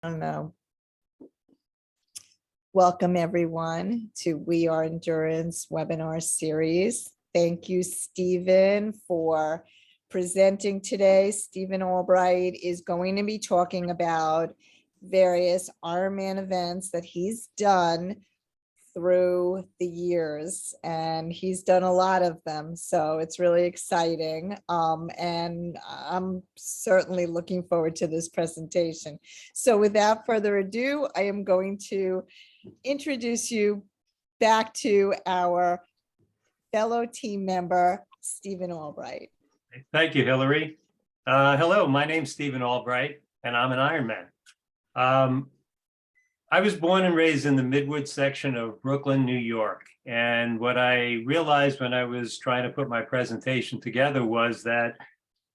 I don't know. Welcome everyone to We Are Endurance webinar series. Thank you, Stephen, for presenting today. Stephen Albright is going to be talking about various Ironman events that he's done through the years, and he's done a lot of them, so it's really exciting, and I'm certainly looking forward to this presentation. So without further ado, I am going to introduce you back to our fellow team member, Stephen Albright. Thank you, Hillary. Hello, my name's Stephen Albright, and I'm an Ironman. I was born and raised in the Midwood section of Brooklyn, New York. And what I realized when I was trying to put my presentation together was that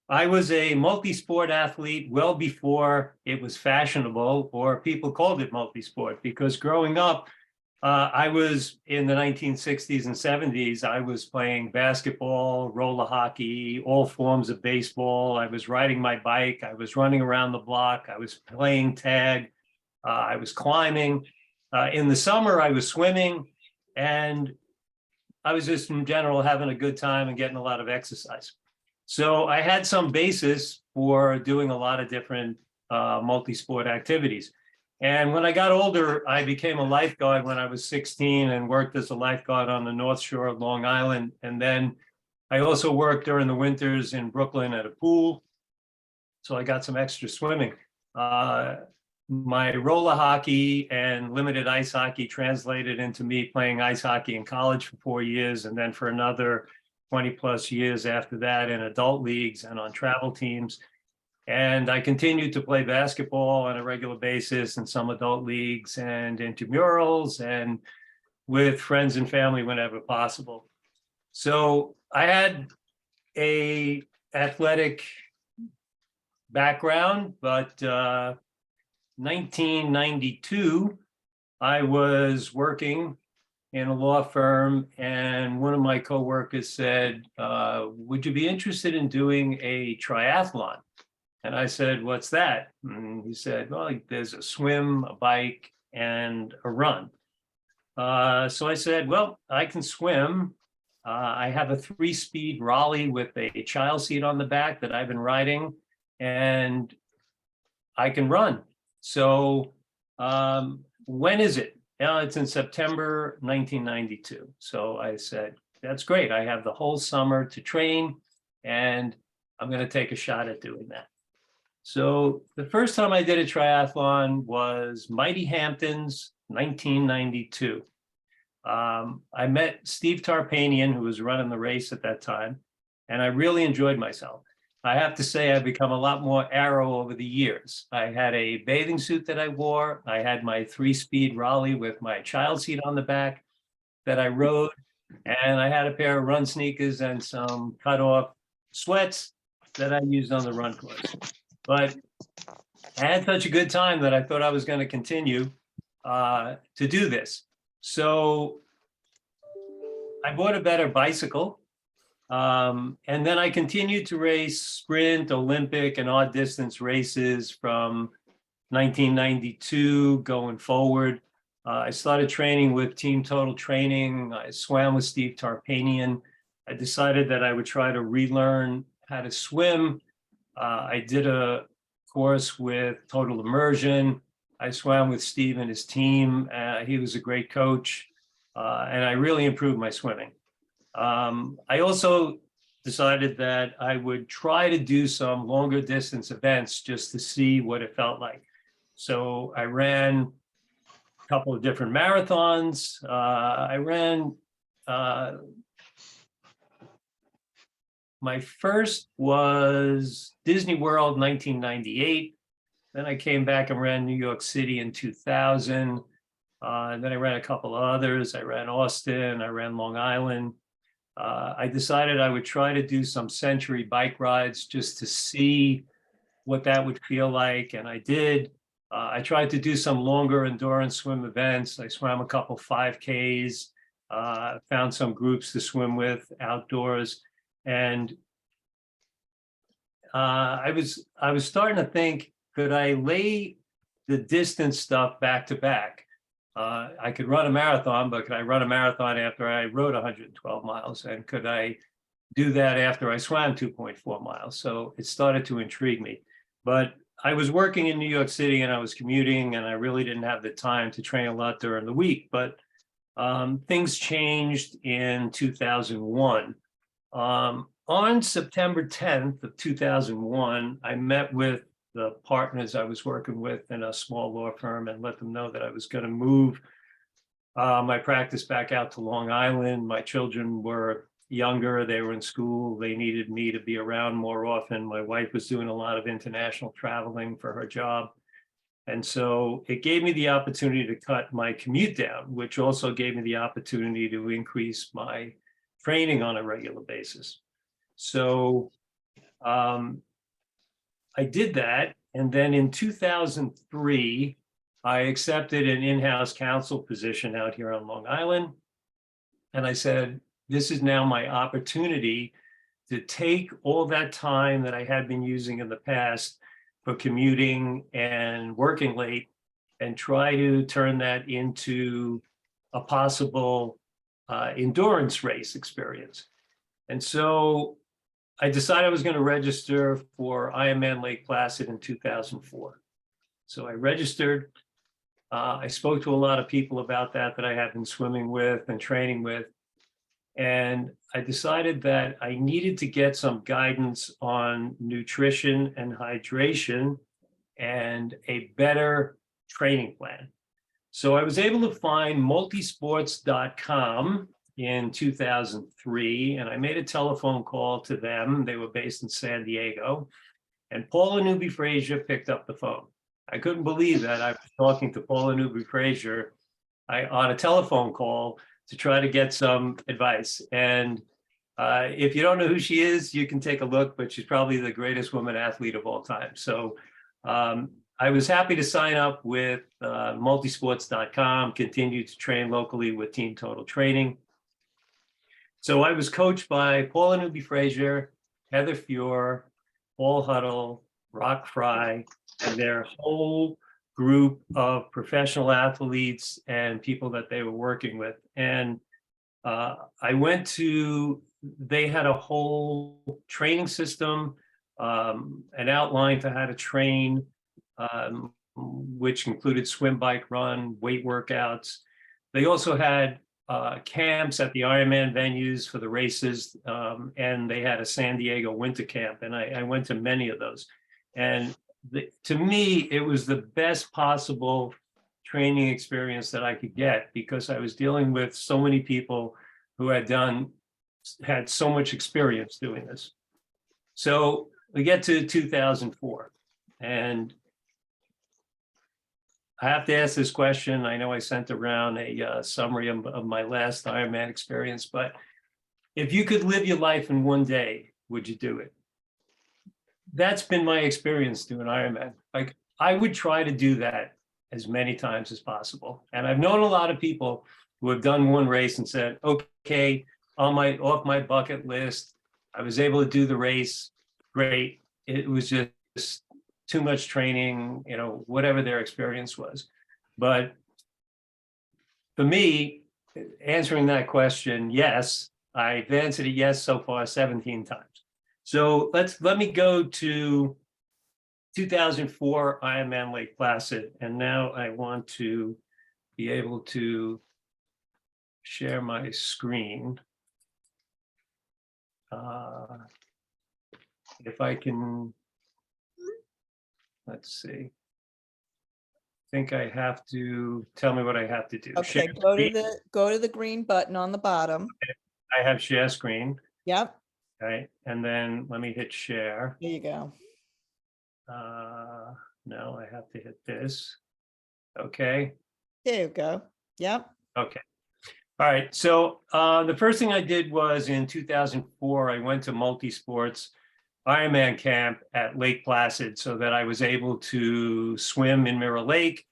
I was a multi-sport athlete well before it was fashionable or people called it multi-sport, because growing up, I was in the 1960s and 70s, I was playing basketball, roller hockey, all forms of baseball. I was riding my bike. I was running around the block. I was playing tag. I was climbing. In the summer, I was swimming, and I was just in general having a good time and getting a lot of exercise. So I had some basis for doing a lot of different multi-sport activities. And when I got older, I became a lifeguard when I was 16 and worked as a lifeguard on the North Shore of Long Island. And then I also worked during the winters in Brooklyn at a pool. So I got some extra swimming. My roller hockey and limited ice hockey translated into me playing ice hockey in college for 4 years, and then for another 20 plus years after that in adult leagues and on travel teams. And I continued to play basketball on a regular basis in some adult leagues and intramurals and with friends and family whenever possible. So I had a athletic background, but 1992, I was working in a law firm, and one of my coworkers said, would you be interested in doing a triathlon? And I said, what's that? And he said, well, there's a swim, a bike, and a run. So I said, well, I can swim. I have a 3-speed Raleigh with a child seat on the back that I've been riding, and I can run. So when is it? It's in September 1992. So I said, that's great. I have the whole summer to train, and I'm going to take a shot at doing that. So the first time I did a triathlon was Mighty Hamptons, 1992. I met Steve Tarpanian, who was running the race at that time, and I really enjoyed myself. I have to say I've become a lot more aero over the years. I had a bathing suit that I wore. I had my 3-speed Raleigh with my child seat on the back that I rode. And I had a pair of run sneakers and some cut off sweats that I used on the run course. But I had such a good time that I thought I was going to continue to do this. So I bought a better bicycle. And then I continued to race sprint, Olympic, and odd distance races from 1992 going forward. I started training with Team Total Training. I swam with Steve Tarpanian. I decided that I would try to relearn how to swim. I did a course with Total Immersion. I swam with Steve and his team. He was a great coach, and I really improved my swimming. I also decided that I would try to do some longer distance events just to see what it felt like. So I ran a couple of different marathons. I ran, my first was Disney World, 1998. Then I came back and ran New York City in 2000. And then I ran a couple of others. I ran Austin, I ran Long Island. I decided I would try to do some Century bike rides just to see what that would feel like, and I did. I tried to do some longer endurance swim events. I swam a couple 5Ks, found some groups to swim with outdoors, and I was starting to think, could I lay the distance stuff back to back. I could run a marathon, but could I run a marathon after I rode 112 miles? And could I do that after I swam 2.4 miles? So it started to intrigue me. But I was working in New York City and I was commuting, and I really didn't have the time to train a lot during the week. But things changed in 2001. On September 10th of 2001, I met with the partners I was working with in a small law firm and let them know that I was going to move my practice back out to Long Island. My children were younger, they were in school, they needed me to be around more often. My wife was doing a lot of international traveling for her job. And so it gave me the opportunity to cut my commute down, which also gave me the opportunity to increase my training on a regular basis. So I did that. And then in 2003, I accepted an in-house counsel position out here on Long Island. And I said, this is now my opportunity to take all that time that I had been using in the past for commuting and working late and try to turn that into a possible endurance race experience. And so I decided I was going to register for Ironman Lake Placid in 2004. So I registered. I spoke to a lot of people about that I had been swimming with and training with. And I decided that I needed to get some guidance on nutrition and hydration and a better training plan. So I was able to find multisports.com in 2003, and I made a telephone call to them. They were based in San Diego, and Paula Newby-Fraser picked up the phone. I couldn't believe that I was talking to Paula Newby-Fraser on a telephone call to try to get some advice. And if you don't know who she is, you can take a look, but she's probably the greatest woman athlete of all time. So I was happy to sign up with multisports.com, continue to train locally with Team Total Training. So I was coached by Paula Newby-Fraser, Heather Fuhr, Paul Huddle, Rock Fry, and their whole group of professional athletes and people that they were working with. And they had a whole training system, an outline for how to train, which included swim, bike, run, weight workouts. They also had camps at the Ironman venues for the races, and they had a San Diego winter camp, and I went to many of those. And to me, it was the best possible training experience that I could get, because I was dealing with so many people who had so much experience doing this. So we get to 2004, and I have to ask this question. I know I sent around a summary of my last Ironman experience, but if you could live your life in one day, would you do it? That's been my experience doing Ironman. Like, I would try to do that as many times as possible. And I've known a lot of people who have done one race and said, okay, off my bucket list, I was able to do the race. Great. It was just too much training, whatever their experience was. But for me, answering that question, yes, I've answered it yes so far 17 times. So let me go to 2004 Ironman Lake Placid. And now I want to be able to share my screen. If I can, let's see. I think I have to tell me what I have to do. Okay, go to the green button on the bottom. Okay. I have share screen. Yep. Okay, and then let me hit share. There you go. No, I have to hit this. Okay. There you go. Yep. Okay. All right. So the first thing I did was in 2004, I went to Multisports Ironman camp at Lake Placid so that I was able to swim in Mirror Lake.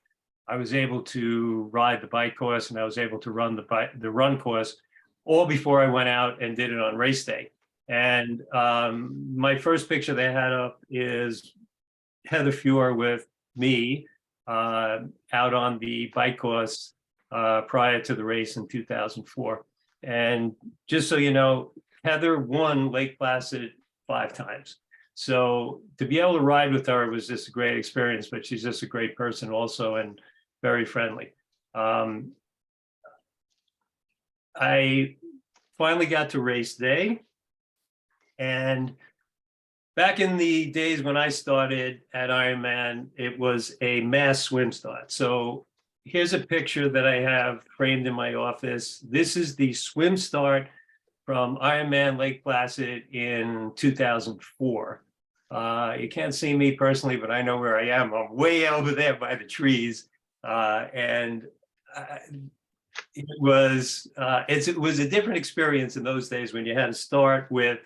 I was able to ride the bike course, and I was able to run the run course, all before I went out and did it on race day. And my first picture they had up is Heather Fuhr with me out on the bike course prior to the race in 2004. And just so you know, Heather won Lake Placid 5 times. So to be able to ride with her was just a great experience, but she's just a great person also and very friendly. I finally got to race day. And back in the days when I started at Ironman, it was a mass swim start. So here's a picture that I have framed in my office. This is the swim start from Ironman Lake Placid in 2004. You can't see me personally, but I know where I am. I'm way over there by the trees. It was a different experience in those days when you had to start with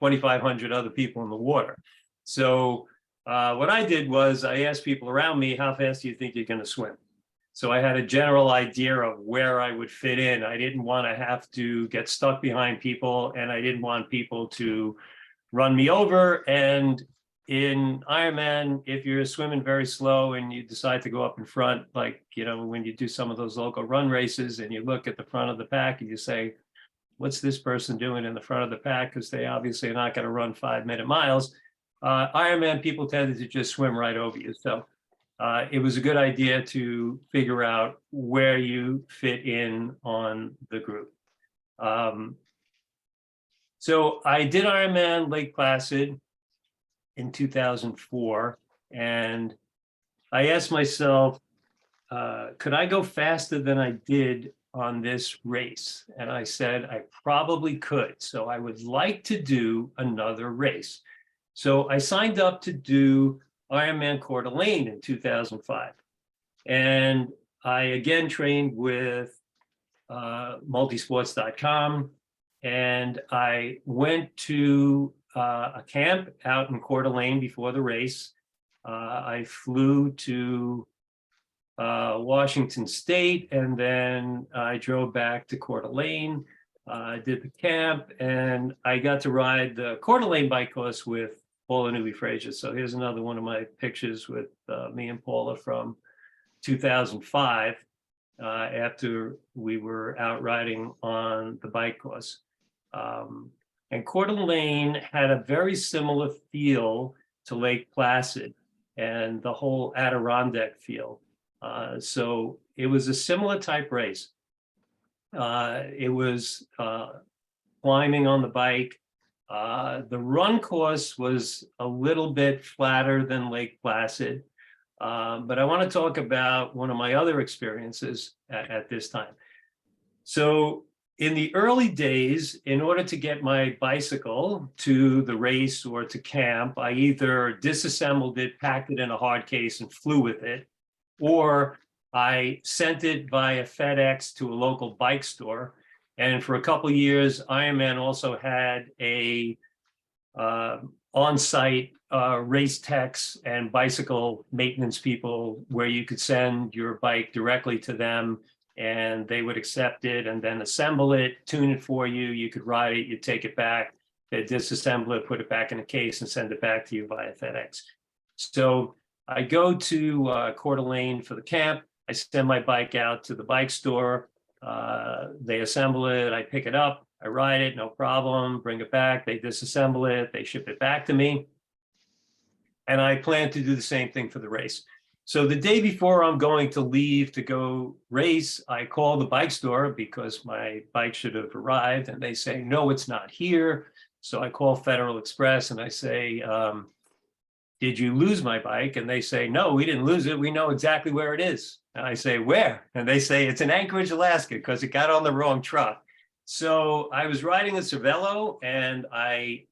2,500 other people in the water. So what I did was I asked people around me, how fast do you think you're going to swim? So I had a general idea of where I would fit in. I didn't want to have to get stuck behind people, and I didn't want people to run me over. And in Ironman, if you're swimming very slow and you decide to go up in front, like, you know, when you do some of those local run races and you look at the front of the pack and you say, what's this person doing in the front of the pack? Because they obviously are not going to run 5-minute miles. Ironman people tended to just swim right over you. So it was a good idea to figure out where you fit in on the group. So I did Ironman Lake Placid in 2004, and I asked myself, could I go faster than I did on this race? And I said, I probably could. So I would like to do another race. So I signed up to do Ironman Coeur d'Alene in 2005. And I again trained with multisports.com. And I went to a camp out in Coeur d'Alene before the race. I flew to Washington State, and then I drove back to Coeur d'Alene, did the camp, and I got to ride the Coeur d'Alene bike course with Paula Newby-Fraser. So here's another one of my pictures with me and Paula from 2005, after we were out riding on the bike course. And Coeur d'Alene had a very similar feel to Lake Placid and the whole Adirondack feel. So it was a similar type race. It was climbing on the bike. The run course was a little bit flatter than Lake Placid. But I want to talk about one of my other experiences at this time. So in the early days, in order to get my bicycle to the race or to camp, I either disassembled it, packed it in a hard case, and flew with it, or I sent it via FedEx to a local bike store. And for a couple of years, Ironman also had a on-site race techs and bicycle maintenance people where you could send your bike directly to them, and they would accept it and then assemble it, tune it for you. You could ride it, you take it back, they disassemble it, put it back in a case, and send it back to you via FedEx. So I go to Coeur d'Alene for the camp. I send my bike out to the bike store. They assemble it, I pick it up, I ride it, no problem, bring it back, they disassemble it, they ship it back to me. And I plan to do the same thing for the race. So the day before I'm going to leave to go race, I call the bike store because my bike should have arrived, and they say, no, it's not here. So I call Federal Express and I say, did you lose my bike? And they say, no, we didn't lose it. We know exactly where it is. And I say, where? And they say, it's in Anchorage, Alaska, because it got on the wrong truck. So I was riding a Cervelo, and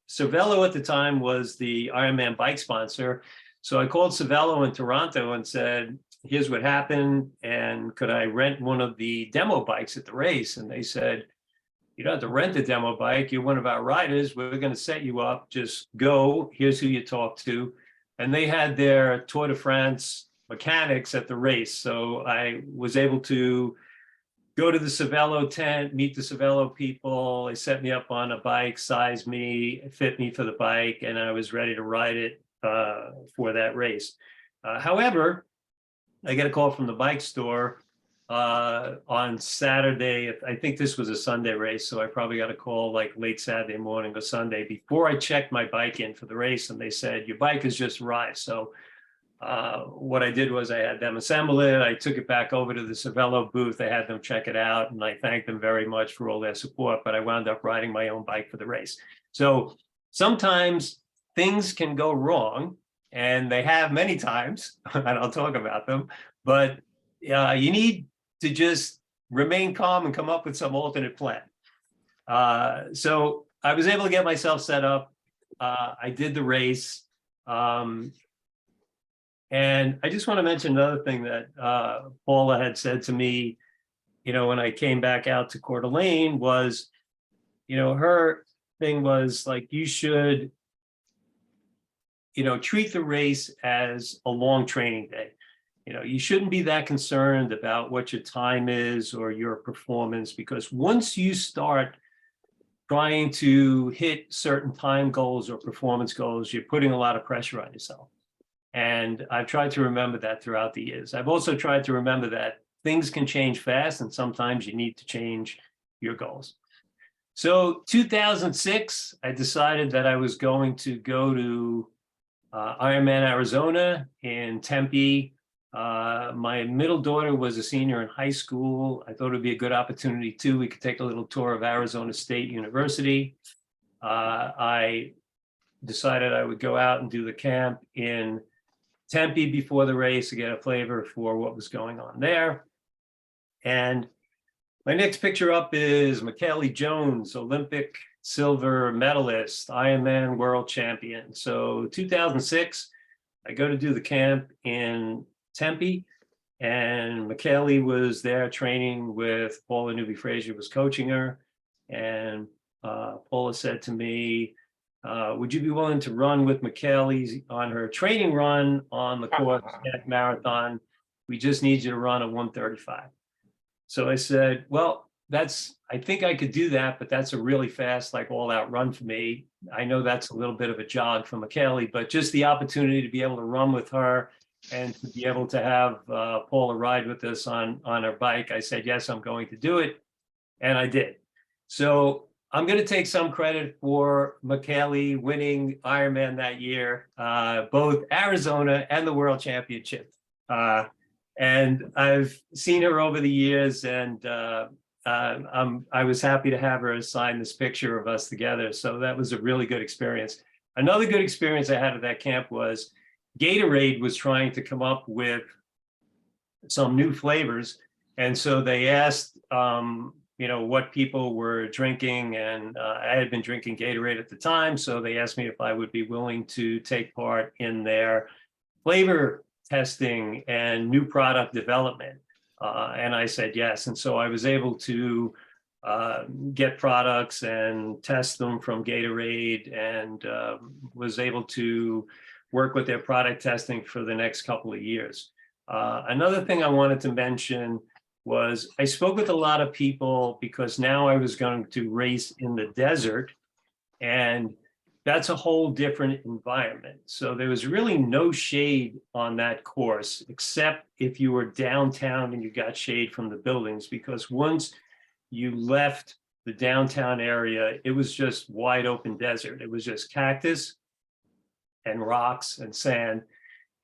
Cervelo at the time was the Ironman bike sponsor. So I called Cervelo in Toronto and said, here's what happened, and could I rent one of the demo bikes at the race? And they said, you don't have to rent a demo bike. You're one of our riders. We're going to set you up. Just go. Here's who you talk to. And they had their Tour de France mechanics at the race. So I was able to go to the Cervelo tent, meet the Cervelo people. They set me up on a bike, sized me, fit me for the bike, and I was ready to ride it for that race. However, I get a call from the bike store on Saturday. I think this was a Sunday race, so I probably got a call like late Saturday morning or Sunday before I checked my bike in for the race, and they said, your bike has just arrived. So what I did was I had them assemble it. I took it back over to the Cervelo booth. I had them check it out, and I thanked them very much for all their support, but I wound up riding my own bike for the race. So sometimes things can go wrong, and they have many times, and I'll talk about them, but you need to just remain calm and come up with some alternate plan. So I was able to get myself set up. I did the race. And I just want to mention another thing that Paula had said to me, when I came back out to Coeur d'Alene was, her thing was like, you should, treat the race as a long training day. You shouldn't be that concerned about what your time is or your performance, because once you start trying to hit certain time goals or performance goals, you're putting a lot of pressure on yourself. And I've tried to remember that throughout the years. I've also tried to remember that things can change fast, and sometimes you need to change your goals. So 2006, I decided that I was going to go to Ironman Arizona in Tempe. My middle daughter was a senior in high school. I thought it would be a good opportunity too. We could take a little tour of Arizona State University. I decided I would go out and do the camp in Tempe before the race to get a flavor for what was going on there. And my next picture up is Michaeli Jones, Olympic silver medalist, Ironman world champion. So 2006, I go to do the camp in Tempe, and Michaeli was there training with Paula Newby-Fraser, was coaching her. And Paula said to me, would you be willing to run with Michaeli on her training run on the course marathon? We just need you to run a 1:35. So I said, well, I think I could do that, but that's a really fast, like all out run for me. I know that's a little bit of a jog for Michaeli, but just the opportunity to be able to run with her and to be able to have Paula ride with us on her bike, I said, yes, I'm going to do it. And I did. So I'm going to take some credit for Michaeli winning Ironman that year, both Arizona and the World Championship. And I've seen her over the years, and I was happy to have her sign this picture of us together. So that was a really good experience. Another good experience I had at that camp was Gatorade was trying to come up with some new flavors. And so they asked, what people were drinking, and I had been drinking Gatorade at the time. So they asked me if I would be willing to take part in their flavor testing and new product development. And I said yes. And so I was able to get products and test them from Gatorade, and was able to work with their product testing for the next couple of years. Another thing I wanted to mention was I spoke with a lot of people, because now I was going to race in the desert, and that's a whole different environment. So there was really no shade on that course, except if you were downtown and you got shade from the buildings, because once you left the downtown area, it was just wide open desert. It was just cactus and rocks and sand,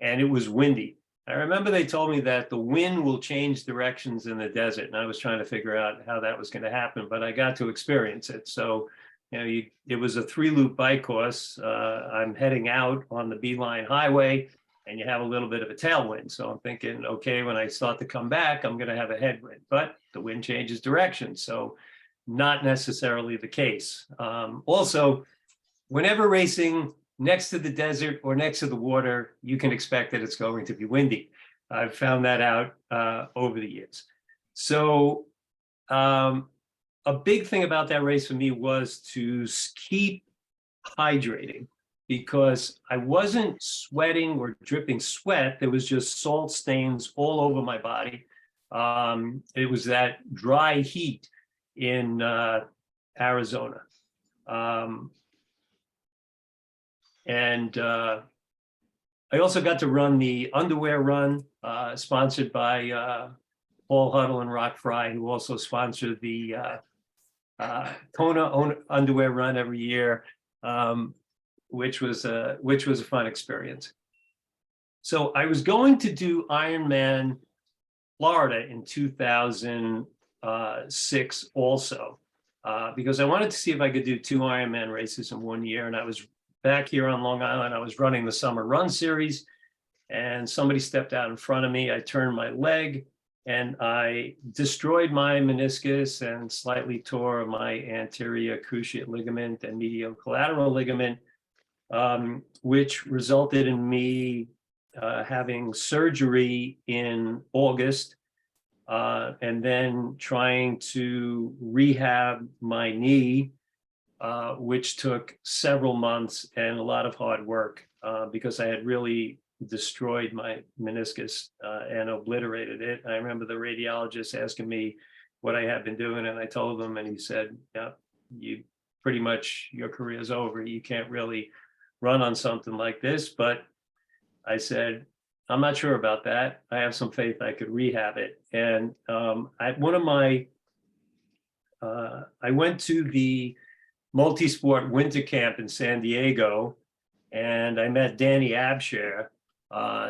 and it was windy. I remember they told me that the wind will change directions in the desert, and I was trying to figure out how that was going to happen, but I got to experience it. So, it was a 3-loop bike course. I'm heading out on the Beeline Highway, and you have a little bit of a tailwind. So I'm thinking, okay, when I start to come back, I'm going to have a headwind, but the wind changes direction. So not necessarily the case. Also, whenever racing next to the desert or next to the water, you can expect that it's going to be windy. I've found that out over the years. So a big thing about that race for me was to keep hydrating, because I wasn't sweating or dripping sweat. There was just salt stains all over my body. It was that dry heat in Arizona. And I also got to run the underwear run, sponsored by Paul Huddle and Rock Fry, who also sponsored the Kona underwear run every year, which was a fun experience. So I was going to do Ironman Florida in 2006 also, because I wanted to see if I could do 2 Ironman races in 1 year. And I was back here on Long Island. I was running the Summer Run Series, and somebody stepped out in front of me. I turned my leg and I destroyed my meniscus and slightly tore my anterior cruciate ligament and medial collateral ligament, which resulted in me having surgery in August, and then trying to rehab my knee, which took several months and a lot of hard work, because I had really destroyed my meniscus and obliterated it. I remember the radiologist asking me what I had been doing, and I told him, and he said, "Yeah, you pretty much, your career is over. You can't really run on something like this." But I said, "I'm not sure about that. I have some faith I could rehab it." And I went to the multi-sport winter camp in San Diego, and I met Danny Abshire.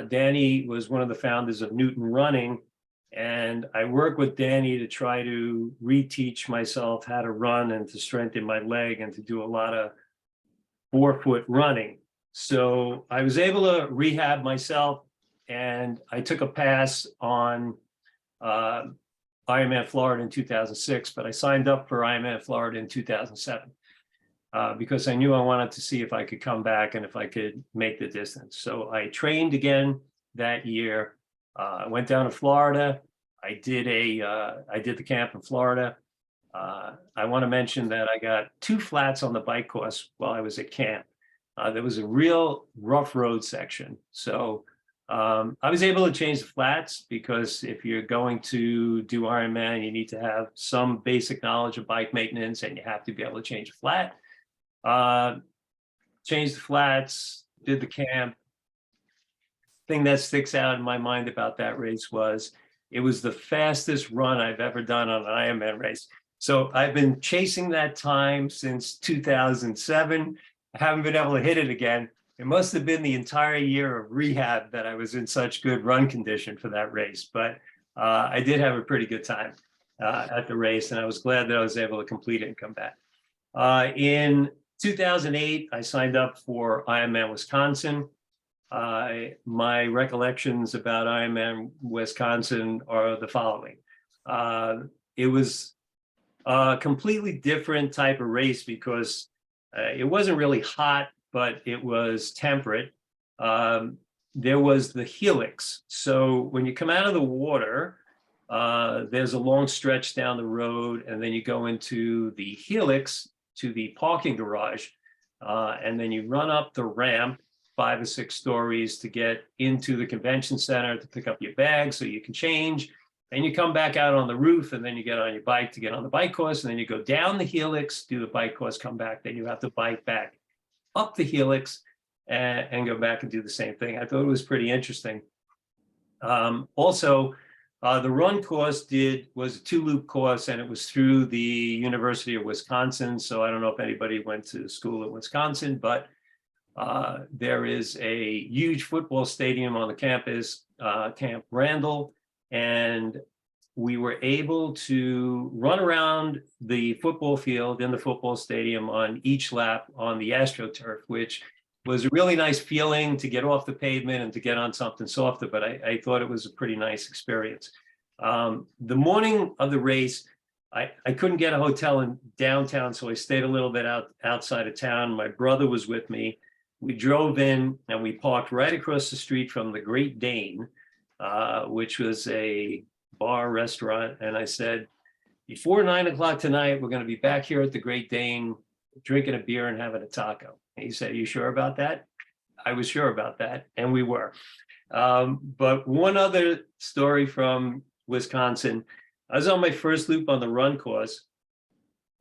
Danny was one of the founders of Newton Running, and I worked with Danny to try to reteach myself how to run and to strengthen my leg and to do a lot of forefoot running. So I was able to rehab myself, and I took a pass on Ironman Florida in 2006, but I signed up for Ironman Florida in 2007 because I knew I wanted to see if I could come back and if I could make the distance. So I trained again that year. I went down to Florida. I did the camp in Florida. I want to mention that I got 2 flats on the bike course while I was at camp. There was a real rough road section. So I was able to change the flats, because if you're going to do Ironman, you need to have some basic knowledge of bike maintenance, and you have to be able to change a flat. Changed the flats, did the camp. Thing that sticks out in my mind about that race was it was the fastest run I've ever done on an Ironman race. So I've been chasing that time since 2007. I haven't been able to hit it again. It must have been the entire year of rehab that I was in such good run condition for that race. But I did have a pretty good time at the race, and I was glad that I was able to complete it and come back. In 2008, I signed up for Ironman Wisconsin. My recollections about Ironman Wisconsin are the following. It was a completely different type of race because it wasn't really hot, but it was temperate. There was the helix. So when you come out of the water, there's a long stretch down the road, and then you go into the helix to the parking garage, and then you run up the ramp 5 or 6 stories to get into the convention center to pick up your bag so you can change. And you come back out on the roof, and then you get on your bike to get on the bike course, and then you go down the helix, do the bike course, come back, then you have to bike back up the helix and go back and do the same thing. I thought it was pretty interesting. Also, the run course was a 2-loop course, and it was through the University of Wisconsin. So I don't know if anybody went to school in Wisconsin, but there is a huge football stadium on the campus, Camp Randall, and we were able to run around the football field in the football stadium on each lap on the AstroTurf, which was a really nice feeling to get off the pavement and to get on something softer, but I thought it was a pretty nice experience. The morning of the race, I couldn't get a hotel in downtown, so I stayed a little bit outside of town. My brother was with me. We drove in and we parked right across the street from the Great Dane, which was a bar restaurant. And I said, before 9 o'clock tonight, we're going to be back here at the Great Dane, drinking a beer and having a taco. And he said, "Are you sure about that?" I was sure about that, and we were. But one other story from Wisconsin, I was on my first loop on the run course,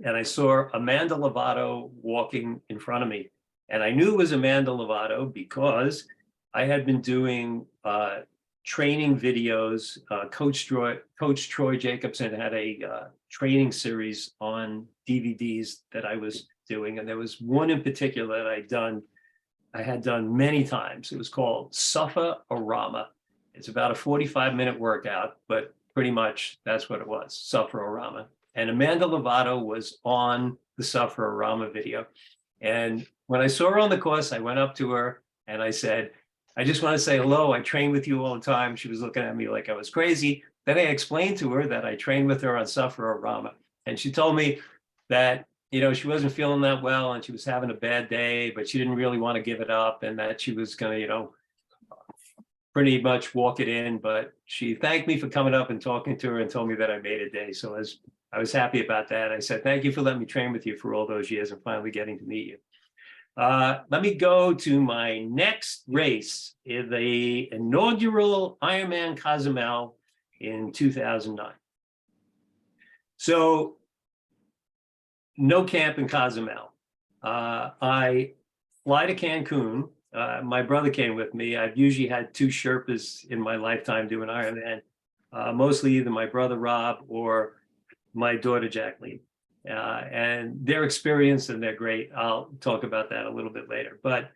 and I saw Amanda Lovato walking in front of me. And I knew it was Amanda Lovato because I had been doing training videos. Coach Troy Jacobson had a training series on DVDs that I was doing, and there was one in particular that I had done many times. It was called Suffer-O-Rama. It's about a 45-minute workout, but pretty much that's what it was, Suffer-O-Rama. And Amanda Lovato was on the Suffer-O-Rama video. And when I saw her on the course, I went up to her and I said, I just want to say hello. I train with you all the time. She was looking at me like I was crazy. Then I explained to her that I trained with her on Suffer-O-Rama. And she told me that, she wasn't feeling that well and she was having a bad day, but she didn't really want to give it up, and that she was going to, pretty much walk it in. But she thanked me for coming up and talking to her and told me that I made a day. So I was happy about that. I said, thank you for letting me train with you for all those years and finally getting to meet you. Let me go to my next race, the inaugural Ironman Cozumel in 2009. So no camp in Cozumel. I fly to Cancun. My brother came with me. I've usually had 2 Sherpas in my lifetime doing Ironman, mostly either my brother Rob or my daughter Jacqueline. And they're experienced and they're great. I'll talk about that a little bit later. But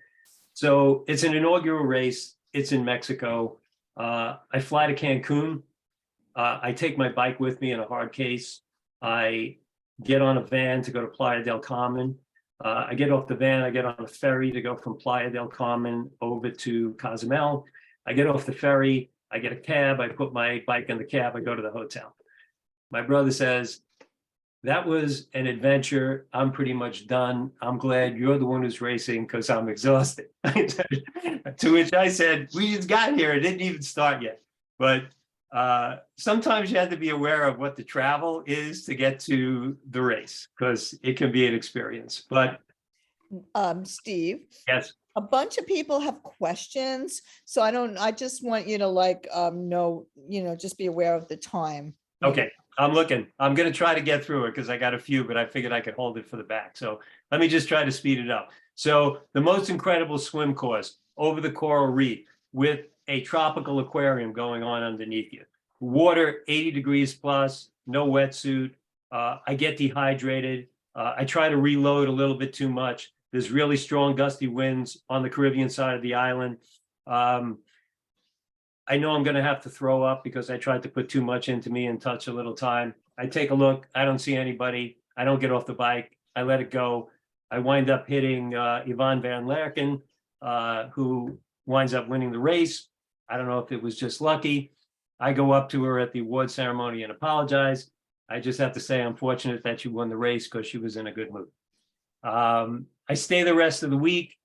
so it's an inaugural race. It's in Mexico. I fly to Cancun. I take my bike with me in a hard case. I get on a van to go to Playa del Carmen. I get off the van, I get on a ferry to go from Playa del Carmen over to Cozumel. I get off the ferry, I get a cab, I put my bike in the cab, I go to the hotel. My brother says, that was an adventure. I'm pretty much done. I'm glad you're the one who's racing because I'm exhausted. To which I said, we just got here. It didn't even start yet. But sometimes you have to be aware of what the travel is to get to the race, because it can be an experience. But Steve, yes, a bunch of people have questions, so I just want you to know, just be aware of the time. okay. I'm looking. I'm going to try to get through it because I got a few, but I figured I could hold it for the back. So let me just try to speed it up. So the most incredible swim course over the coral reef with a tropical aquarium going on underneath you. Water 80 degrees plus, no wetsuit. I get dehydrated. I try to reload a little bit too much. There's really strong gusty winds on the Caribbean side of the island. I know I'm going to have to throw up because I tried to put too much into me in touch a little time. I take a look. I don't see anybody. I don't get off the bike. I let it go. I wind up hitting Yvonne Van Lerken, who winds up winning the race. I don't know if it was just lucky. I go up to her at the award ceremony and apologize. I just have to say I'm fortunate that she won the race because she was in a good mood. I stay the rest of the week.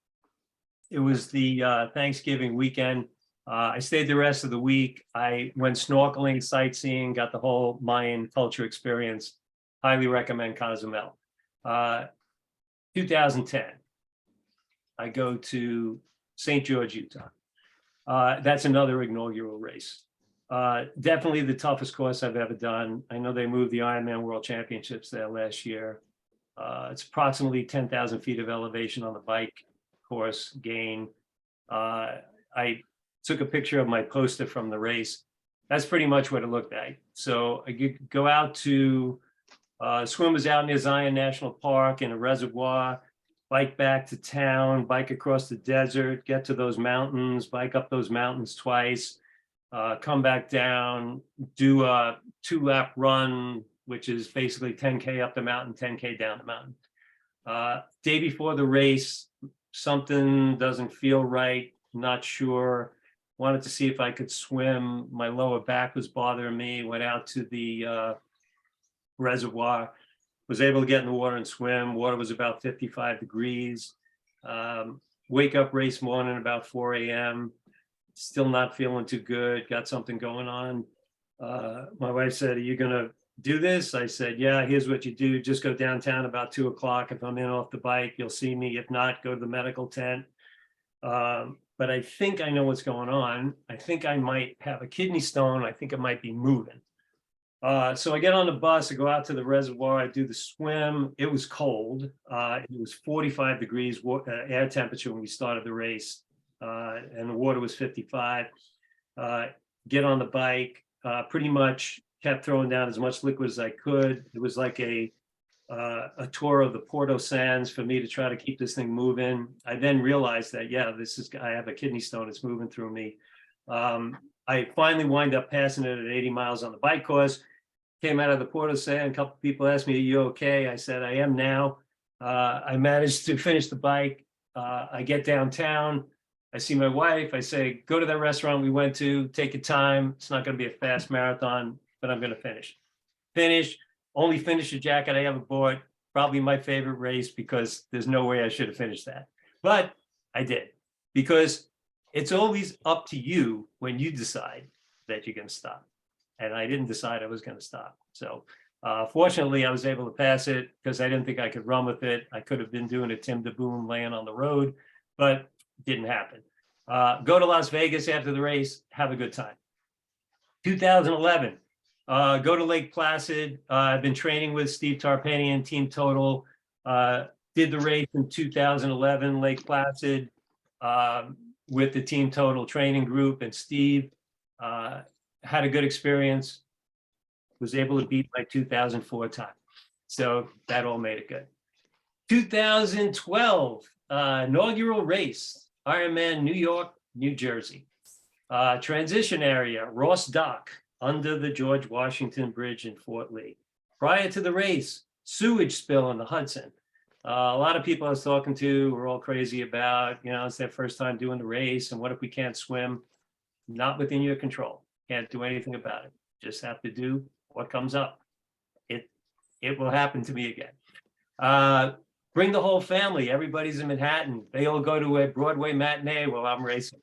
It was the Thanksgiving weekend. I stayed the rest of the week. I went snorkeling, sightseeing, got the whole Mayan culture experience. Highly recommend Cozumel. 2010, I go to St. George, Utah. That's another inaugural race. Definitely the toughest course I've ever done. I know they moved the Ironman World Championships there last year. It's approximately 10,000 feet of elevation on the bike course gain. I took a picture of my poster from the race. That's pretty much what it looked like. So I could go out to swimmers out near Zion National Park in a reservoir, bike back to town, bike across the desert, get to those mountains, bike up those mountains twice, come back down, do a 2-lap run, which is basically 10K up the mountain, 10K down the mountain. Day before the race, something doesn't feel right, not sure. Wanted to see if I could swim. My lower back was bothering me. Went out to the reservoir, was able to get in the water and swim. Water was about 55 degrees. Wake up race morning about 4 a.m. Still not feeling too good. Got something going on. My wife said, "Are you going to do this?" I said, "Yeah, here's what you do. Just go downtown about 2 o'clock. If I'm in off the bike, you'll see me. If not, go to the medical tent. But I think I know what's going on. I think I might have a kidney stone. I think it might be moving." So I get on the bus, I go out to the reservoir, I do the swim. It was cold. It was 45 degrees air temperature when we started the race. and the water was 55. Get on the bike, pretty much kept throwing down as much liquid as I could. It was like a tour of the Porto Sands for me to try to keep this thing moving. I then realized that, yeah, I have a kidney stone, it's moving through me. I finally wind up passing it at 80 miles on the bike course. Came out of the Porto Sand, a couple of people asked me, are you okay? I said, I am now. I managed to finish the bike. I get downtown, I see my wife, I say, go to that restaurant we went to, take your time. It's not gonna be a fast marathon, but I'm gonna finish. Only finished a jacket I ever bought, probably my favorite race because there's no way I should have finished that. But I did, because it's always up to you when you decide that you're gonna stop. And I didn't decide I was gonna stop. So fortunately, I was able to pass it because I didn't think I could run with it. I could have been doing a Tim DeBoom laying on the road, but it didn't happen. Go to Las Vegas after the race, have a good time. 2011, go to Lake Placid. I've been training with Steve Tarpanian, Team Total. Did the race in 2011, Lake Placid, with the Team Total training group, and Steve had a good experience. Was able to beat my 2004 time. So that all made it good. 2012, inaugural race, Ironman New York, New Jersey. Transition area, Ross Dock, under the George Washington Bridge in Fort Lee. Prior to the race, sewage spill in the Hudson. A lot of people I was talking to were all crazy about, it's their first time doing the race, and what if we can't swim? Not within your control. Can't do anything about it. Just have to do what comes up. It will happen to me again. Bring the whole family. Everybody's in Manhattan. They all go to a Broadway matinee while I'm racing.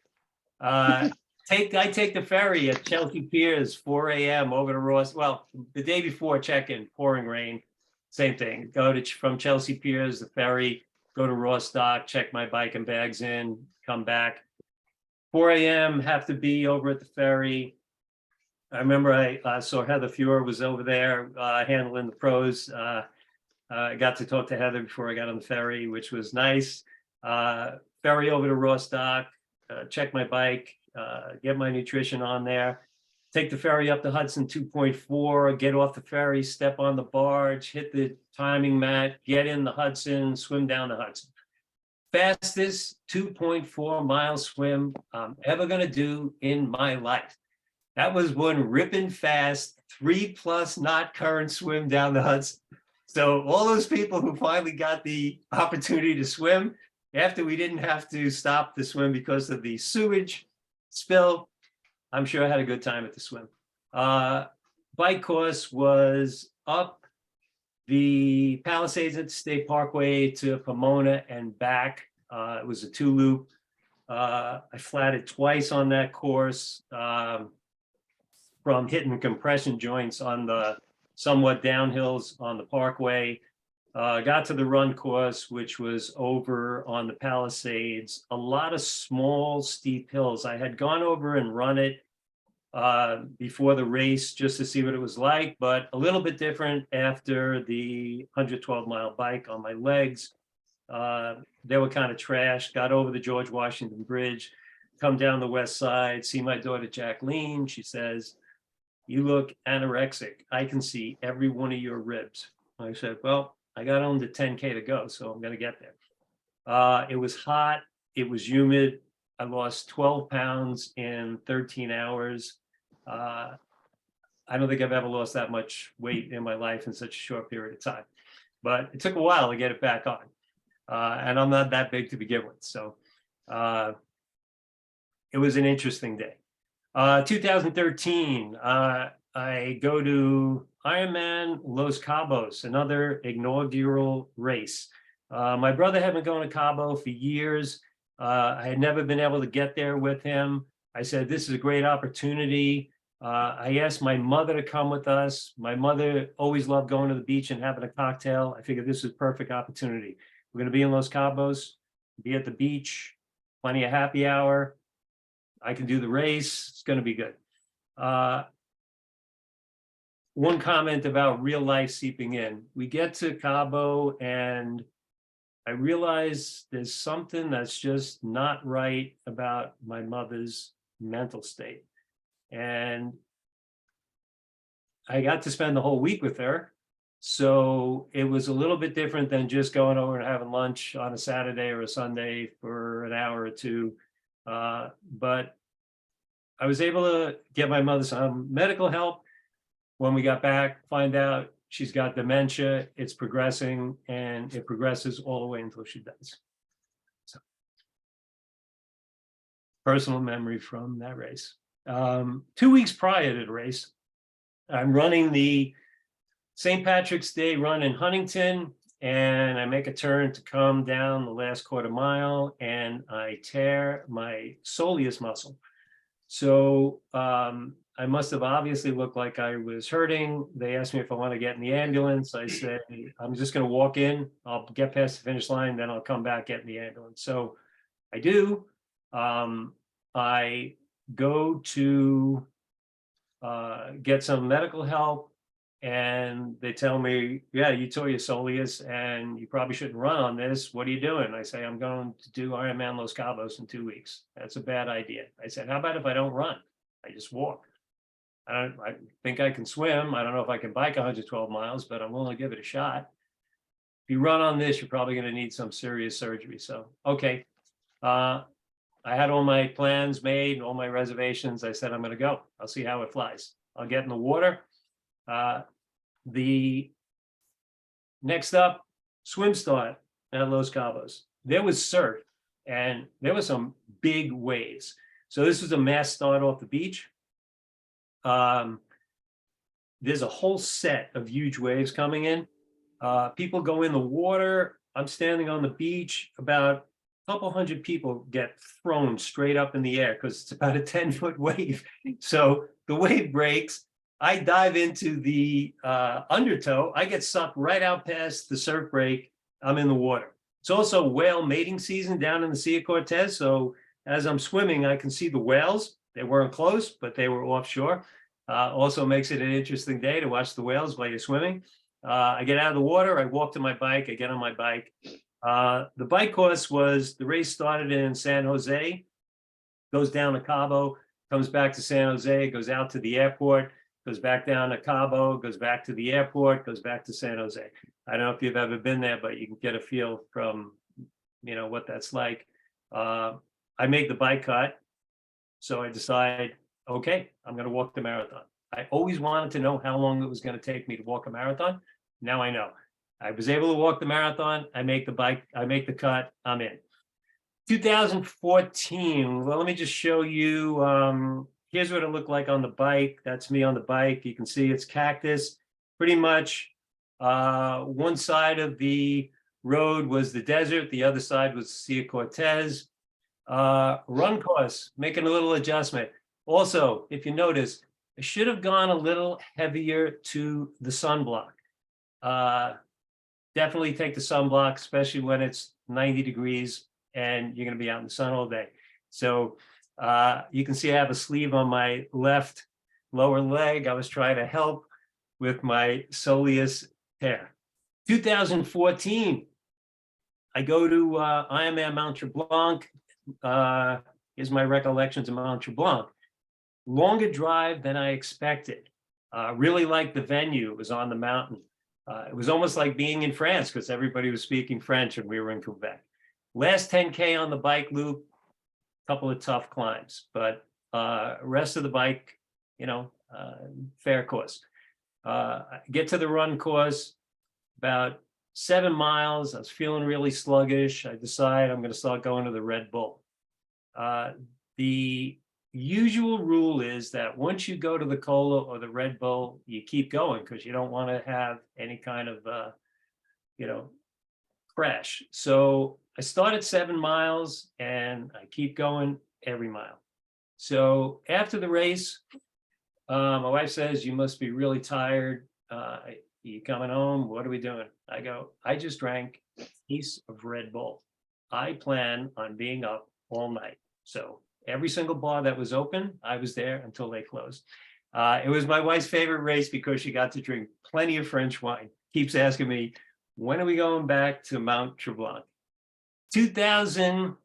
I take the ferry at Chelsea Piers, 4 a.m. over to Ross. Well, the day before check-in, pouring rain, same thing. From Chelsea Piers, the ferry, go to Ross Dock, check my bike and bags in, come back. 4 a.m. have to be over at the ferry. I remember I saw Heather Fuhr was over there handling the pros. I got to talk to Heather before I got on the ferry, which was nice. Ferry over to Ross Dock, check my bike, get my nutrition on there, take the ferry up to Hudson 2.4, get off the ferry, step on the barge, hit the timing mat, get in the Hudson, swim down the Hudson. Fastest 2.4 mile swim I'm ever gonna do in my life. That was one ripping fast, 3+ knot current swim down the Hudson. So all those people who finally got the opportunity to swim after we didn't have to stop the swim because of the sewage spill, I'm sure I had a good time at the swim. Bike course was up the Palisades State Parkway to Pomona and back. It was a 2-loop. I flatted twice on that course. From hitting compression joints on the somewhat downhills on the parkway. Got to the run course, which was over on the Palisades. A lot of small, steep hills. I had gone over and run it before the race just to see what it was like, but a little bit different after the 112-mile bike on my legs. They were kind of trashed. Got over the George Washington Bridge, come down the west side, see my daughter Jacqueline. She says, "You look anorexic. I can see every one of your ribs." I said, well, I got on to 10K to go, so I'm going to get there. It was hot. It was humid. I lost 12 pounds in 13 hours. I don't think I've ever lost that much weight in my life in such a short period of time. But it took a while to get it back on. And I'm not that big to begin with. So it was an interesting day. 2013, I go to Ironman Los Cabos, another inaugural race. My brother had been going to Cabo for years. I had never been able to get there with him. I said, this is a great opportunity. I asked my mother to come with us. My mother always loved going to the beach and having a cocktail. I figured this was a perfect opportunity. We're going to be in Los Cabos, be at the beach, plenty of happy hour. I can do the race. It's going to be good. One comment about real life seeping in. We get to Cabo and I realized there's something that's just not right about my mother's mental state. And I got to spend the whole week with her. So it was a little bit different than just going over and having lunch on a Saturday or a Sunday for an hour or two. But I was able to get my mother some medical help. When we got back, find out she's got dementia, it's progressing, and it progresses all the way until she dies. So, personal memory from that race. 2 weeks prior to the race, I'm running the St. Patrick's Day run in Huntington, and I make a turn to come down the last quarter mile, and I tear my soleus muscle. So I must have obviously looked like I was hurting. They asked me if I want to get in the ambulance. I said, I'm just going to walk in. I'll get past the finish line, then I'll come back, get in the ambulance. So I do. I go to get some medical help, and they tell me, yeah, you tore your soleus and you probably shouldn't run on this. What are you doing? I say, I'm going to do Ironman Los Cabos in 2 weeks. That's a bad idea. I said, how about if I don't run? I just walk. I think I can swim. I don't know if I can bike 112 miles, but I'm willing to give it a shot. If you run on this, you're probably going to need some serious surgery. So, okay. I had all my plans made, all my reservations. I said, I'm going to go. I'll see how it flies. I'll get in the water. The next up, swim start at Los Cabos. There was surf and there were some big waves. So this was a mass start off the beach. There's a whole set of huge waves coming in. People go in the water. I'm standing on the beach. About a couple hundred people get thrown straight up in the air because it's about a 10-foot wave. So the wave breaks. I dive into the undertow. I get sucked right out past the surf break. I'm in the water. It's also whale mating season down in the Sea of Cortez. So as I'm swimming, I can see the whales. They weren't close, but they were offshore. Also makes it an interesting day to watch the whales while you're swimming. I get out of the water. I walk to my bike. I get on my bike. The bike course was, the race started in San Jose, goes down to Cabo, comes back to San Jose, goes out to the airport, goes back down to Cabo, goes back to the airport, goes back to San Jose. I don't know if you've ever been there, but you can get a feel from, what that's like. I make the bike cut. So I decide, okay, I'm going to walk the marathon. I always wanted to know how long it was going to take me to walk a marathon. Now I know. I was able to walk the marathon. I make the cut. I'm in. 2014. Well, let me just show you. Here's what it looked like on the bike. That's me on the bike. You can see it's cactus. Pretty much one side of the road was the desert. The other side was Sea of Cortez. Run course, making a little adjustment. Also, if you notice, I should have gone a little heavier to the sunblock. Definitely take the sunblock, especially when it's 90 degrees and you're going to be out in the sun all day. So you can see I have a sleeve on my left lower leg. I was trying to help with my soleus tear. 2014, I go to Ironman Mount Treblanc. Here's my recollections of Mount Treblanc. Longer drive than I expected. Really liked the venue. It was on the mountain. It was almost like being in France because everybody was speaking French and we were in Quebec. Last 10K on the bike loop, couple of tough climbs, but rest of the bike, fair course. Get to the run course, about 7 miles. I was feeling really sluggish. I decide I'm going to start going to the Red Bull. The usual rule is that once you go to the Cola or the Red Bull, you keep going because you don't want to have any kind of, crash. So I start at 7 miles and I keep going every mile. So after the race, my wife says, you must be really tired. You coming home? What are we doing? I go, I just drank a piece of Red Bull. I plan on being up all night. So every single bar that was open, I was there until they closed. It was my wife's favorite race because she got to drink plenty of French wine. Keeps asking me, when are we going back to Mount Treblanc? 2000,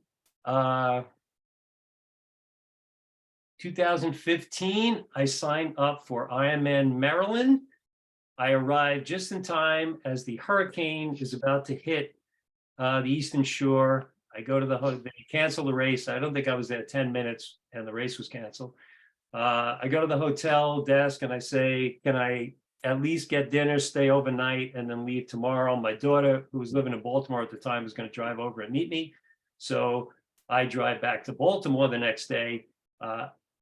2015, I signed up for Ironman Maryland. I arrived just in time as the hurricane is about to hit the Eastern Shore. I go to they cancel the race. I don't think I was there 10 minutes and the race was canceled. I go to the hotel desk and I say, can I at least get dinner, stay overnight, and then leave tomorrow? My daughter, who was living in Baltimore at the time, was going to drive over and meet me. So I drive back to Baltimore the next day.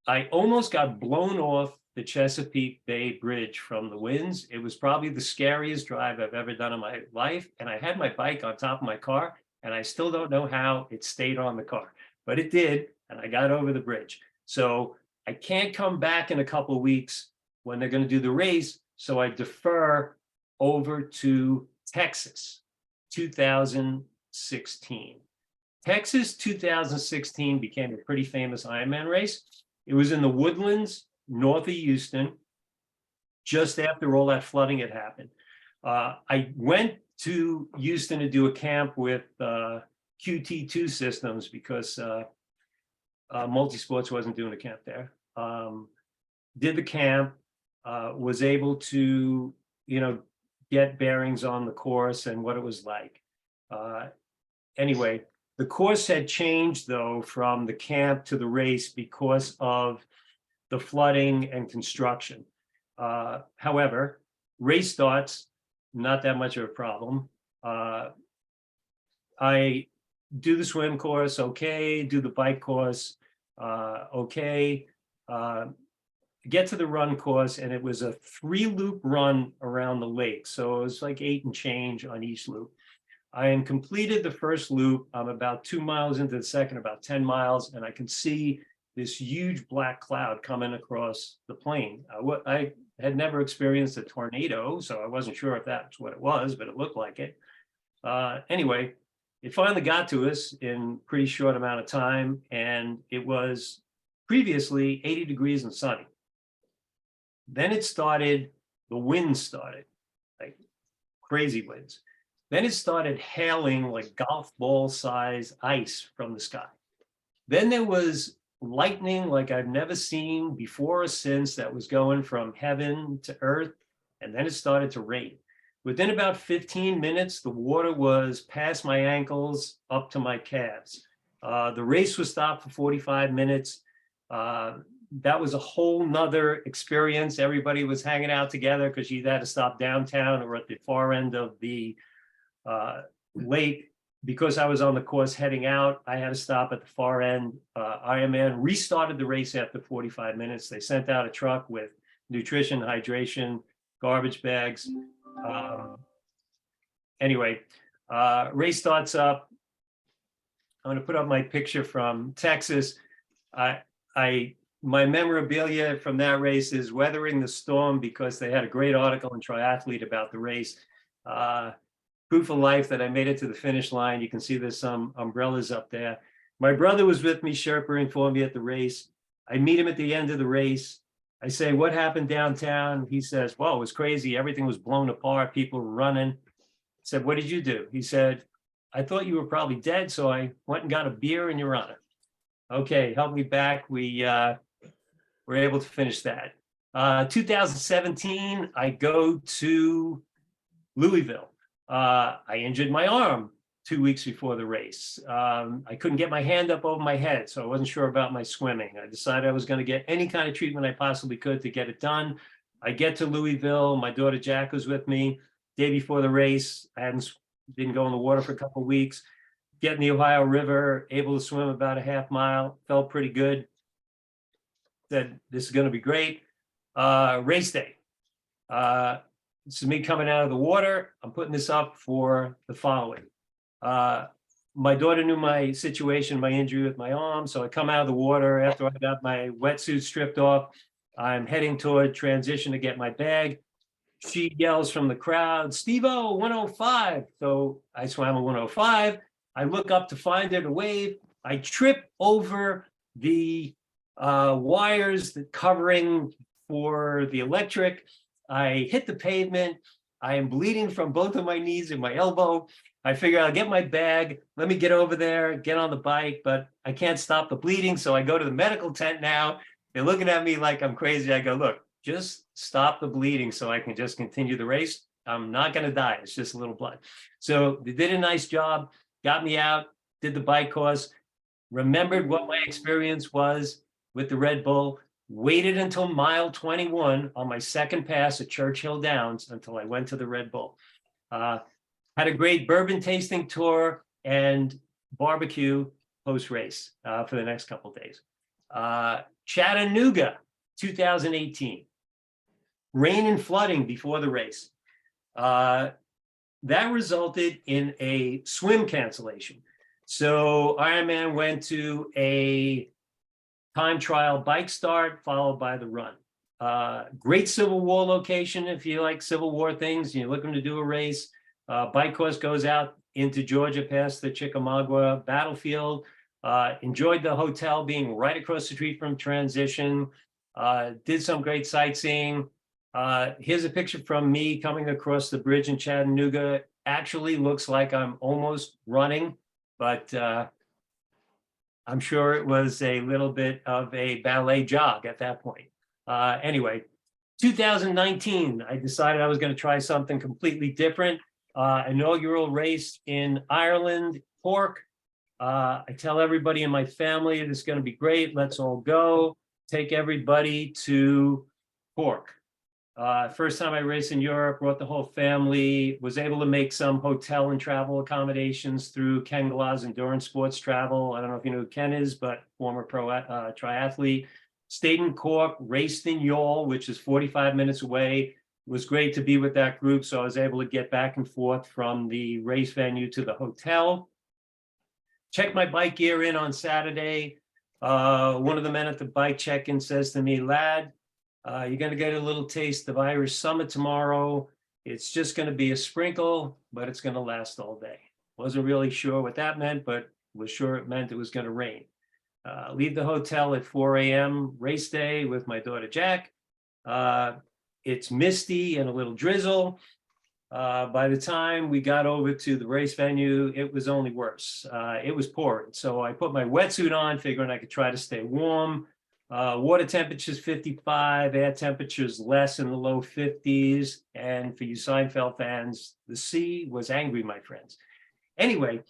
I almost got blown off the Chesapeake Bay Bridge from the winds. It was probably the scariest drive I've ever done in my life. And I had my bike on top of my car, and I still don't know how it stayed on the car, but it did. And I got over the bridge. So I can't come back in a couple of weeks when they're going to do the race. So I defer over to Texas, 2016. Texas 2016 became a pretty famous Ironman race. It was in the Woodlands, north of Houston, just after all that flooding had happened. I went to Houston to do a camp with QT2 Systems because Multisports wasn't doing a camp there. Did the camp, was able to, get bearings on the course and what it was like. Anyway, the course had changed, though, from the camp to the race because of the flooding and construction. However, race starts, not that much of a problem. I do the swim course, okay, do the bike course, okay, get to the run course, and it was a 3-loop run around the lake. So it was like 8 and change on each loop. I am completed the first loop. I'm about 2 miles into the second, about 10 miles, and I can see this huge black cloud coming across the plain. I had never experienced a tornado, so I wasn't sure if that's what it was, but it looked like it. Anyway, it finally got to us in a pretty short amount of time, and it was previously 80 degrees and sunny. Then the wind started, like crazy winds. Then it started hailing like golf ball size ice from the sky. Then there was lightning like I've never seen before or since that was going from heaven to earth. And then it started to rain. Within about 15 minutes, the water was past my ankles up to my calves. The race was stopped for 45 minutes. That was a whole nother experience. Everybody was hanging out together because you had to stop downtown or at the far end of the lake. Because I was on the course heading out, I had to stop at the far end. Ironman restarted the race after 45 minutes. They sent out a truck with nutrition, hydration, garbage bags. Anyway, race starts up. I'm going to put up my picture from Texas. My memorabilia from that race is weathering the storm, because they had a great article in Triathlete about the race. Proof of life that I made it to the finish line. You can see there's some umbrellas up there. My brother was with me, Sherpering for me at the race. I meet him at the end of the race. I say, what happened downtown? He says, well, it was crazy. Everything was blown apart. People were running. I said, what did you do? He said, I thought you were probably dead, so I went and got a beer in your honor. Okay, help me back. We were able to finish that. 2017, I go to Louisville. I injured my arm 2 weeks before the race. I couldn't get my hand up over my head, so I wasn't sure about my swimming. I decided I was going to get any kind of treatment I possibly could to get it done. I get to Louisville. My daughter Jack was with me. Day before the race, I didn't go in the water for a couple of weeks. Get in the Ohio River, able to swim about a half mile, felt pretty good. Said, this is going to be great. Race day. This is me coming out of the water. I'm putting this up for the following. My daughter knew my situation, my injury with my arm. So I come out of the water after I got my wetsuit stripped off. I'm heading toward transition to get my bag. She yells from the crowd, Steve-O, 105. So I swam a 105. I look up to find her to wave. I trip over the wires that covering for the electric. I hit the pavement. I am bleeding from both of my knees and my elbow. I figure I'll get my bag. Let me get over there, get on the bike, but I can't stop the bleeding. So I go to the medical tent now. They're looking at me like I'm crazy. I go, look, just stop the bleeding so I can just continue the race. I'm not going to die. It's just a little blood. So they did a nice job, got me out, did the bike course, remembered what my experience was with the Red Bull, waited until mile 21 on my second pass at Churchill Downs until I went to the Red Bull. Had a great bourbon tasting tour and barbecue post-race for the next couple of days. Chattanooga, 2018. Rain and flooding before the race. That resulted in a swim cancellation. So Ironman went to a time trial bike start followed by the run. Great Civil War location if you like Civil War things, you're looking to do a race. Bike course goes out into Georgia past the Chickamauga battlefield. Enjoyed the hotel being right across the street from Transition. Did some great sightseeing. Here's a picture from me coming across the bridge in Chattanooga. Actually looks like I'm almost running, but I'm sure it was a little bit of a ballet jog at that point. Anyway, 2019, I decided I was going to try something completely different. Inaugural race in Ireland, Cork. I tell everybody in my family it's going to be great. Let's all go. Take everybody to Cork. First time I raced in Europe, brought the whole family, was able to make some hotel and travel accommodations through Ken Glaz Endurance Sports Travel. I don't know if you know who Ken is, but former pro triathlete. Stayed in Cork, raced in Youghal, which is 45 minutes away. It was great to be with that group, so I was able to get back and forth from the race venue to the hotel. Checked my bike gear in on Saturday. One of the men at the bike check-in says to me, lad, you're going to get a little taste of Irish Summit tomorrow. It's just going to be a sprinkle, but it's going to last all day. Wasn't really sure what that meant, but was sure it meant it was going to rain. Leave the hotel at 4 a.m. race day with my daughter Jack. It's misty and a little drizzle. By the time we got over to the race venue, it was only worse. It was pouring. So I put my wetsuit on, figuring I could try to stay warm. Water temperatures 55, air temperatures less in the low 50s. And for you Seinfeld fans, the sea was angry, my friends. Anyway,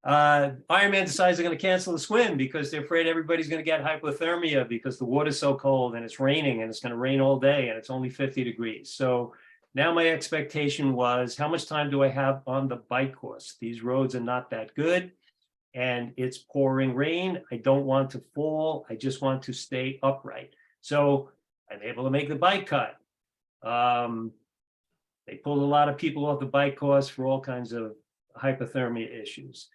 Ironman decides they're going to cancel the swim because they're afraid everybody's going to get hypothermia because the water's so cold and it's raining and it's going to rain all day and it's only 50 degrees. So now my expectation was, how much time do I have on the bike course? These roads are not that good and it's pouring rain. I don't want to fall. I just want to stay upright. So I'm able to make the bike cut. They pulled a lot of people off the bike course for all kinds of hypothermia issues.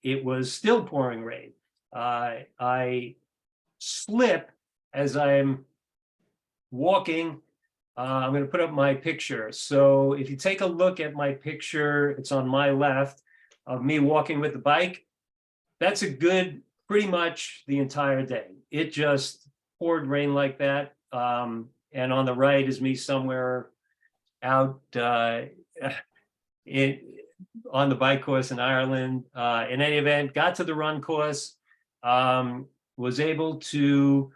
It was still pouring rain. I slip as I'm walking. I'm going to put up my picture. So if you take a look at my picture, it's on my left of me walking with the bike. That's a good, pretty much the entire day. It just poured rain like that. And on the right is me somewhere out on the bike course in Ireland. In any event, got to the run course, was able to,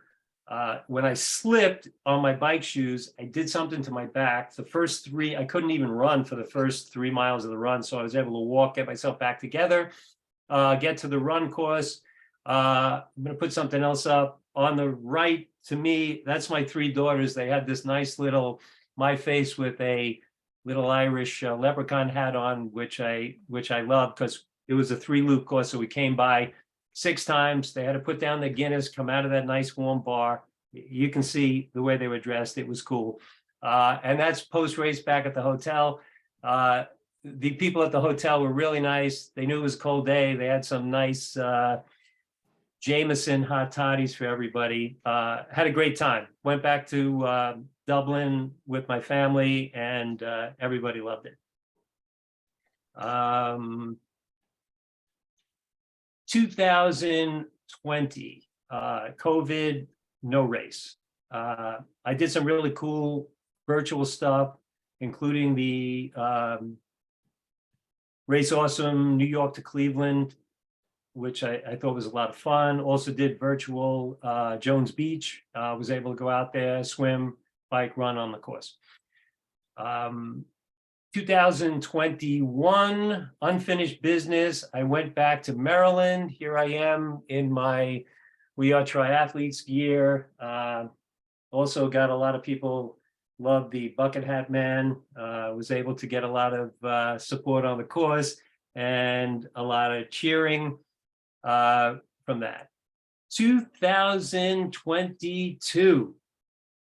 when I slipped on my bike shoes, I did something to my back. The first three, I couldn't even run for the first 3 miles of the run. So I was able to walk, get myself back together, get to the run course. I'm going to put something else up. On the right, to me, that's my 3 daughters. They had this nice little, my face with a little Irish leprechaun hat on, which I love because it was a 3-loop course. So we came by 6 times. They had to put down the Guinness, come out of that nice warm bar. You can see the way they were dressed. It was cool. And that's post-race back at the hotel. The people at the hotel were really nice. They knew it was a cold day. They had some nice Jameson hot toddies for everybody. Had a great time. Went back to Dublin with my family and everybody loved it. 2020, COVID, no race. I did some really cool virtual stuff. including the Race Awesome New York to Cleveland, which I thought was a lot of fun. Also did virtual Jones Beach, was able to go out there, swim, bike, run on the course. 2021, unfinished business. I went back to Maryland. Here I am in my We Are Triathletes gear. Also got a lot of people love the Bucket Hat Man. Was able to get a lot of support on the course and a lot of cheering from that. 2022,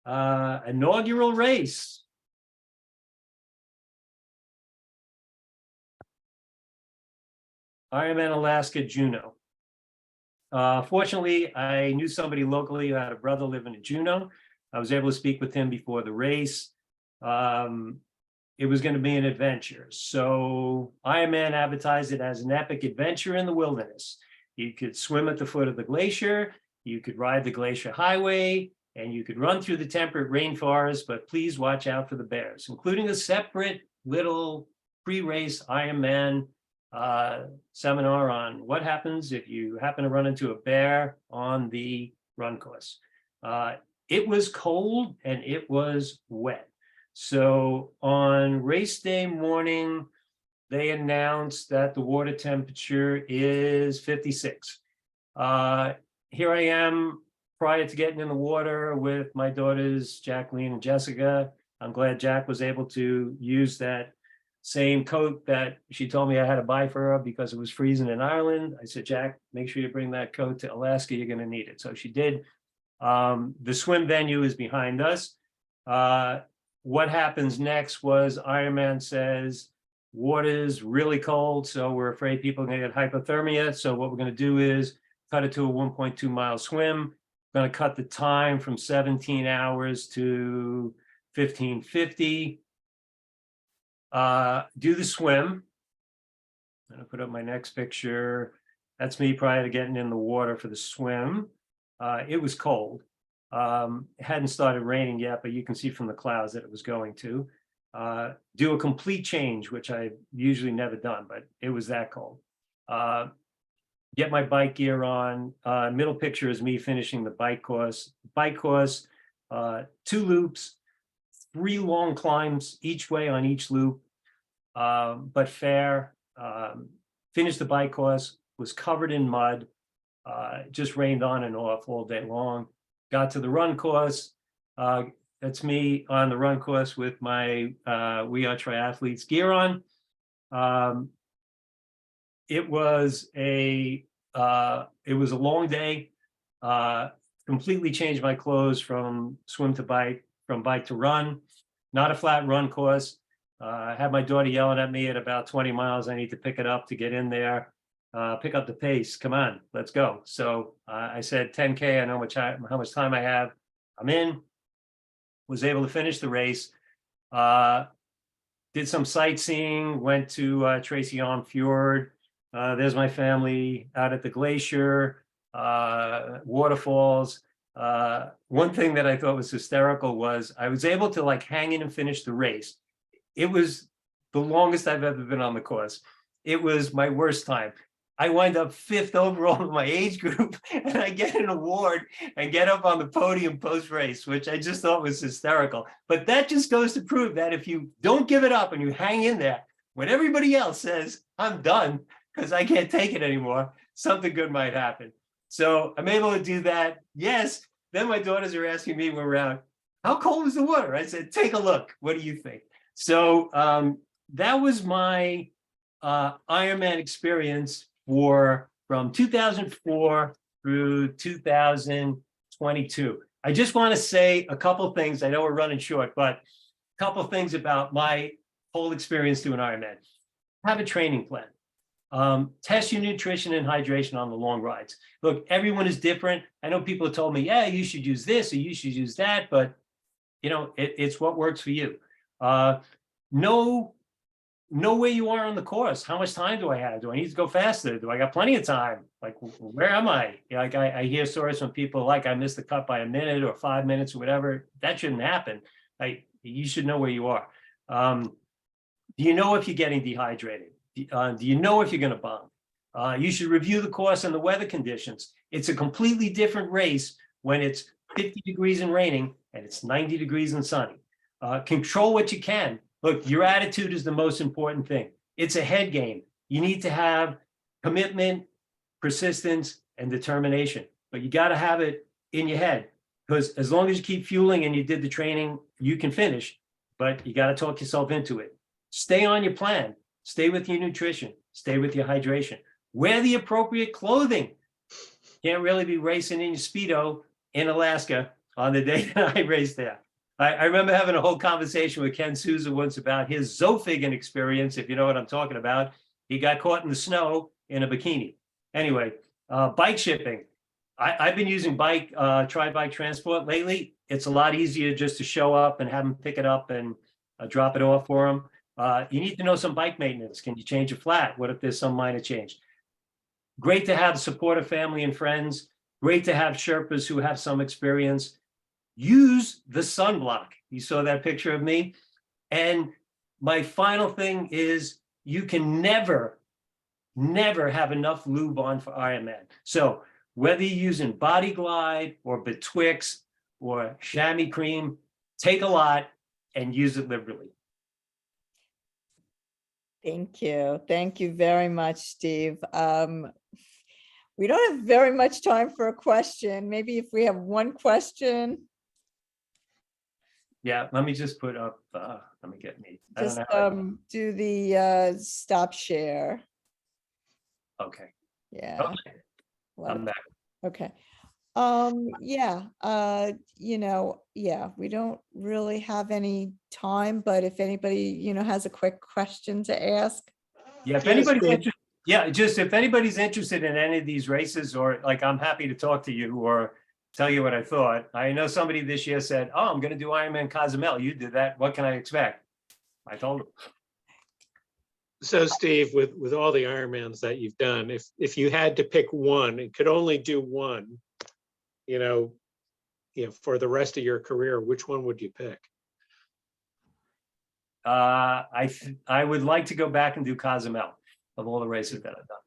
inaugural race. Ironman Alaska Juneau. Fortunately, I knew somebody locally who had a brother living in Juneau. I was able to speak with him before the race. It was going to be an adventure. So Ironman advertised it as an epic adventure in the wilderness. You could swim at the foot of the glacier, you could ride the glacier highway, and you could run through the temperate rainforest, but please watch out for the bears, including a separate little pre-race Ironman seminar on what happens if you happen to run into a bear on the run course. It was cold and it was wet. So on race day morning, they announced that the water temperature is 56. Here I am prior to getting in the water with my daughters, Jacqueline and Jessica. I'm glad Jack was able to use that same coat that she told me I had to buy for her because it was freezing in Ireland. I said, Jack, make sure you bring that coat to Alaska. You're going to need it. So she did. The swim venue is behind us. What happens next was Ironman says, water's really cold, so we're afraid people are going to get hypothermia. So what we're going to do is cut it to a 1.2 mile swim. We're going to cut the time from 17 hours to 15:50. Do the swim. I'm going to put up my next picture. That's me prior to getting in the water for the swim. It was cold. It hadn't started raining yet, but you can see from the clouds that it was going to. Do a complete change, which I've usually never done, but it was that cold. Get my bike gear on. Middle picture is me finishing the bike course. 2 loops, 3 long climbs each way on each loop, but fair. Finished the bike course, was covered in mud. Just rained on and off all day long. Got to the run course. That's me on the run course with my We Are Triathletes gear on. It was a long day. Completely changed my clothes from swim to bike, from bike to run. Not a flat run course. I had my daughter yelling at me at about 20 miles. I need to pick it up to get in there. Pick up the pace. Come on, let's go. So I said 10K. I know how much time I have. I'm in. Was able to finish the race. Did some sightseeing. Went to Tracy on Fjord. There's my family out at the glacier. Waterfalls. One thing that I thought was hysterical was I was able to hang in and finish the race. It was the longest I've ever been on the course. It was my worst time. I wind up 5th overall in my age group, and I get an award and get up on the podium post-race, which I just thought was hysterical. But that just goes to prove that if you don't give it up and you hang in there, when everybody else says, I'm done because I can't take it anymore, something good might happen. So I'm able to do that. Yes. Then my daughters are asking me when we're out, how cold is the water? I said, take a look. What do you think? So that was my Ironman experience from 2004 through 2022. I just want to say a couple of things. I know we're running short, but a couple of things about my whole experience doing Ironman. Have a training plan. Test your nutrition and hydration on the long rides. Look, everyone is different. I know people have told me, yeah, you should use this or you should use that, but it's what works for you. Know where you are on the course. How much time do I have? Do I need to go faster? Do I got plenty of time? Where am I? I hear stories from people I missed the cut by a minute or 5 minutes or whatever. That shouldn't happen. You should know where you are. Do you know if you're getting dehydrated? Do you know if you're going to bomb? You should review the course and the weather conditions. It's a completely different race when it's 50 degrees and raining and it's 90 degrees and sunny. Control what you can. Look, your attitude is the most important thing. It's a head game. You need to have commitment, persistence, and determination. But you got to have it in your head, because as long as you keep fueling and you did the training, you can finish, but you got to talk yourself into it. Stay on your plan. Stay with your nutrition. Stay with your hydration. Wear the appropriate clothing. Can't really be racing in your Speedo in Alaska on the day that I raced there. I remember having a whole conversation with Ken Souza once about his Zofingen experience, if you know what I'm talking about. He got caught in the snow in a bikini. Anyway, bike shipping. I've been using Tri-Bike Transport lately. It's a lot easier just to show up and have them pick it up and drop it off for them. You need to know some bike maintenance. Can you change a flat? What if there's some minor change? Great to have support of family and friends. Great to have Sherpas who have some experience. Use the sunblock. You saw that picture of me. And my final thing is, you can never have enough lube on for Ironman. So whether you're using Body Glide or Betwixt or chamois cream, take a lot and use it liberally. Thank you. Thank you very much, Steve. We don't have very much time for a question. Maybe if we have one question. Yeah, let me just put up, let me get me. I don't Just know. do the stop share. Okay. Yeah. Okay. I'm back. Okay. Yeah, we don't really have any time, but if anybody, has a quick question to ask. Yeah, if Yes, anybody's Dave. interested, yeah, just if anybody's interested in any of these races, or like, I'm happy to talk to you or tell you what I thought. I know somebody this year said, "Oh, I'm going to do Ironman Cozumel." You did that. What can I expect? I told him. So Steve, with all the Ironmans that you've done, if you had to pick one and could only do one, for the rest of your career, which one would you pick? I would like to go back and do Cozumel of all the races that I've done.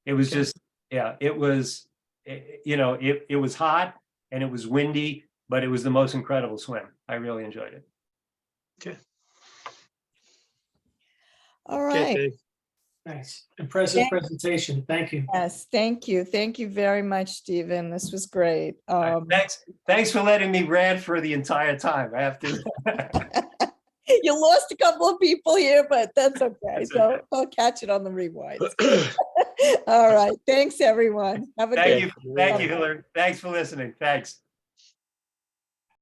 It was just, yeah, it was, it was hot and it was windy, but it was the most incredible swim. I really enjoyed it. Okay. All Okay, right. Dave. Nice. Impressive presentation. Thank you. Yes, thank you. Thank you very much, Stephen. This was great. Thanks for letting me rant for the entire time. I have to. You lost a couple of people here, but that's okay. That's So okay. I'll catch it on the rewinds. All right. Thanks, everyone. Have a Thank good you. Thank you, Hillary. Thanks for listening. Thanks.